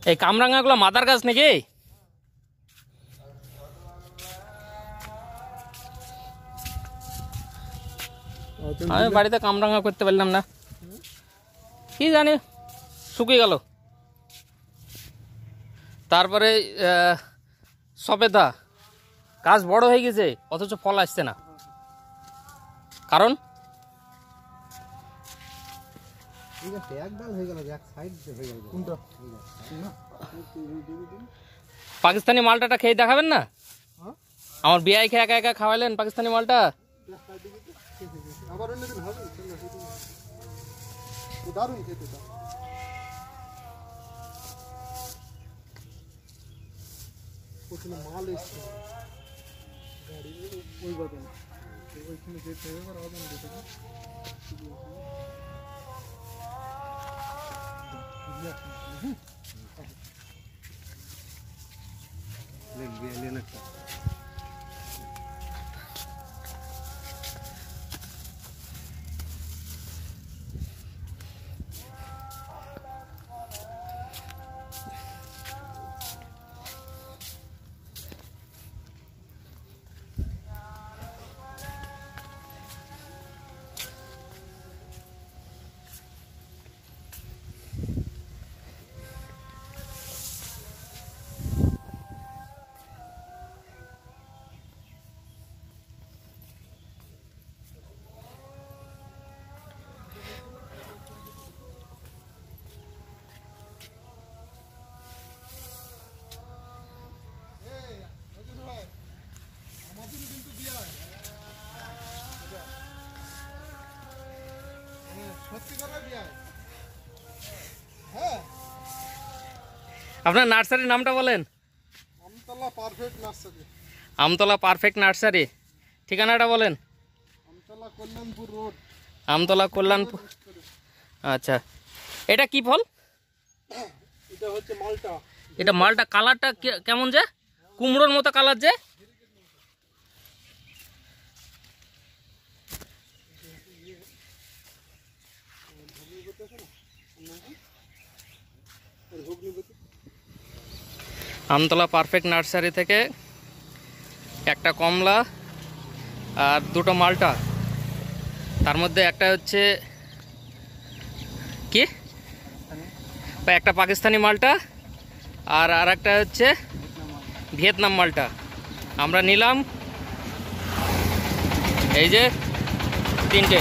এই কামরাঙাগুলো মাদার গাছ নাকি? আমি বাড়িতে কামরাঙা করতে পারলাম না, কি জানি শুকিয়ে গেল। তারপরে সবেদা গাছ বড় হয়ে গেছে অথচ ফল আসছে না, কারণ পাকিস্তানি মালটাটা খেয়ে দেখাবেন না? আমার বিয়ে খেয়ে একা একা খাওয়াইলেন পাকিস্তানি মালটা। মাল এসছে গাড়ি ওই বাদে ওইখানে যেতে হবে আর আদান যেতে হবে। আপনার নার্সারির নামটা বলেন। Amtala perfect nursery. Amtala perfect nursery, ঠিকানাটা বলেন। আমতলা কল্যাণপুর রোড। আমতলা কল্যাণপুর। আচ্ছা, এটা কি ফল? এটা হচ্ছে মালটা। এটা মালটা, কালারটা কেমন যে কুমড়োর মতো কালার যে। আমতলা পারফেক্ট নার্সারি থেকে একটা কমলা আর দুটো মালটা, তার মধ্যে একটা হচ্ছে কি একটা পাকিস্তানি মালটা আর একটা হচ্ছে ভিয়েতনাম মালটা আমরা নিলাম। এই যে তিনটে।